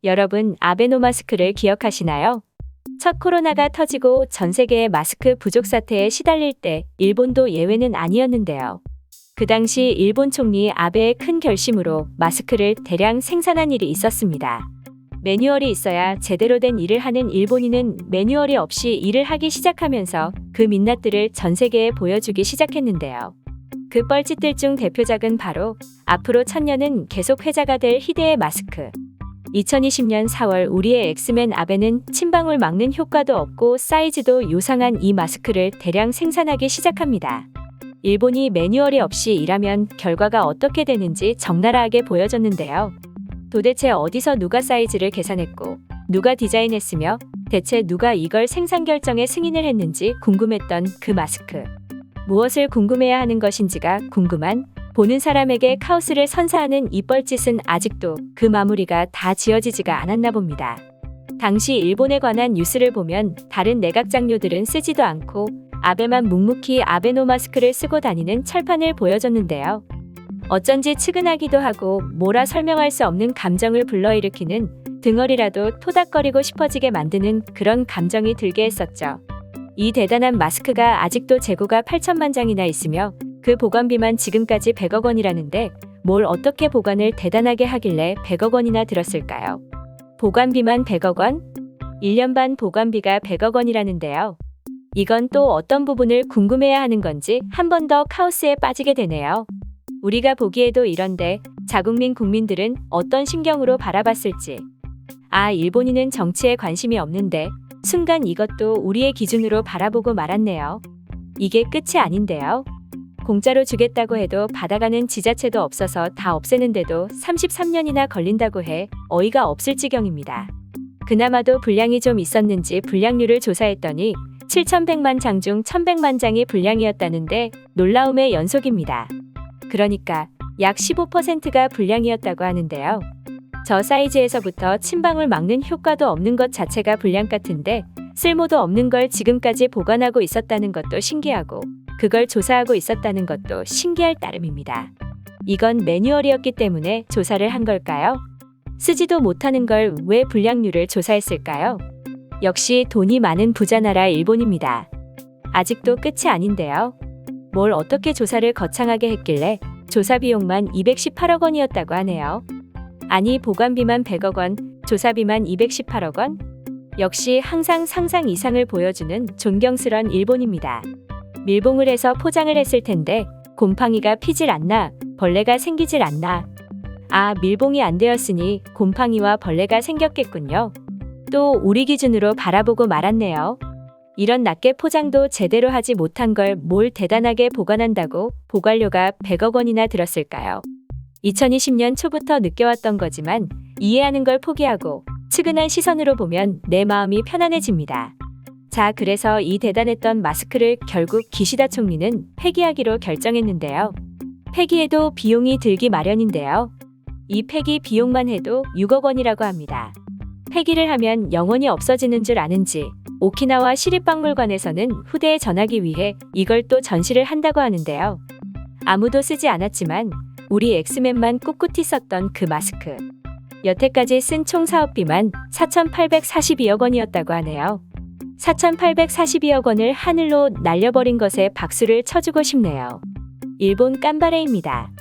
여러분, 아베노마스크를 기억하시나요? 첫 코로나가 터지고 전 세계의 마스크 부족 사태에 시달릴 때 일본도 예외는 아니었는데요. 그 당시 일본 총리 아베의 큰 결심으로 마스크를 대량 생산한 일이 있었습니다. 매뉴얼이 있어야 제대로 된 일을 하는 일본인은 매뉴얼이 없이 일을 하기 시작하면서 그 민낯들을 전 세계에 보여주기 시작했는데요. 그 뻘짓들 중 대표작은 바로 앞으로 1000년은 계속 회자가 될 희대의 마스크. 2020년 4월 우리의 엑스맨 아베는 침방울 막는 효과도 없고 사이즈도 요상한 이 마스크를 대량 생산하기 시작합니다. 일본이 매뉴얼이 없이 일하면 결과가 어떻게 되는지 적나라하게 보여줬는데요. 도대체 어디서 누가 사이즈를 계산했고 누가 디자인했으며 대체 누가 이걸 생산 결정에 승인을 했는지 궁금했던 그 마스크. 무엇을 궁금해야 하는 것인지가 궁금한 보는 사람에게 카오스를 선사하는 이 뻘짓은 아직도 그 마무리가 다 지어지지가 않았나 봅니다. 당시 일본에 관한 뉴스를 보면 다른 내각 장료들은 쓰지도 않고 아베만 묵묵히 아베노마스크를 쓰고 다니는 철판을 보여줬는데요. 어쩐지 측은하기도 하고 뭐라 설명할 수 없는 감정을 불러일으키는 등어리라도 토닥거리고 싶어지게 만드는 그런 감정이 들게 했었죠. 이 대단한 마스크가 아직도 재고가 8천만 장이나 있으며 그 보관비만 지금까지 100억 원이라는데 뭘 어떻게 보관을 대단하게 하길래 100억 원이나 들었을까요? 보관비만 100억 원? 1년 반 보관비가 100억 원이라는데요. 이건 또 어떤 부분을 궁금해야 하는 건지 한 번 더 카오스에 빠지게 되네요. 우리가 보기에도 이런데 자국민 국민들은 어떤 심경으로 바라봤을지. 아, 일본인은 정치에 관심이 없는데 순간 이것도 우리의 기준으로 바라보고 말았네요. 이게 끝이 아닌데요. 공짜로 주겠다고 해도 받아가는 지자체도 없어서 다 없애는데도 33년이나 걸린다고 해 어이가 없을 지경입니다. 그나마도 분량이 좀 있었는지 분량률을 조사했더니 7,100만 장 중 1,100만 장이 분량이었다는데 놀라움의 연속입니다. 그러니까 약 15%가 분량이었다고 하는데요. 저 사이즈에서부터 침방울 막는 효과도 없는 것 자체가 분량 같은데 쓸모도 없는 걸 지금까지 보관하고 있었다는 것도 신기하고 그걸 조사하고 있었다는 것도 신기할 따름입니다. 이건 매뉴얼이었기 때문에 조사를 한 걸까요? 쓰지도 못하는 걸 왜 분량률을 조사했을까요? 역시 돈이 많은 부자나라 일본입니다. 아직도 끝이 아닌데요. 뭘 어떻게 조사를 거창하게 했길래 조사 비용만 218억 원이었다고 하네요. 아니 보관비만 100억 원, 조사비만 218억 원? 역시 항상 상상 이상을 보여주는 존경스런 일본입니다. 밀봉을 해서 포장을 했을 텐데 곰팡이가 피질 않나, 벌레가 생기질 않나. 아, 밀봉이 안 되었으니 곰팡이와 벌레가 생겼겠군요. 또 우리 기준으로 바라보고 말았네요. 이런 낱개 포장도 제대로 하지 못한 걸 뭘 대단하게 보관한다고 보관료가 100억 원이나 들었을까요? 2020년 초부터 느껴왔던 거지만 이해하는 걸 포기하고 측은한 시선으로 보면 내 마음이 편안해집니다. 자, 그래서 이 대단했던 마스크를 결국 기시다 총리는 폐기하기로 결정했는데요. 폐기해도 비용이 들기 마련인데요. 이 폐기 비용만 해도 6억 원이라고 합니다. 폐기를 하면 영원히 없어지는 줄 아는지 오키나와 시립박물관에서는 후대에 전하기 위해 이걸 또 전시를 한다고 하는데요. 아무도 쓰지 않았지만 우리 엑스맨만 꿋꿋이 썼던 그 마스크. 여태까지 쓴 총 사업비만 4,842억 원이었다고 하네요. 4,842억 원을 하늘로 날려버린 것에 박수를 쳐주고 싶네요. 일본 깜바레입니다.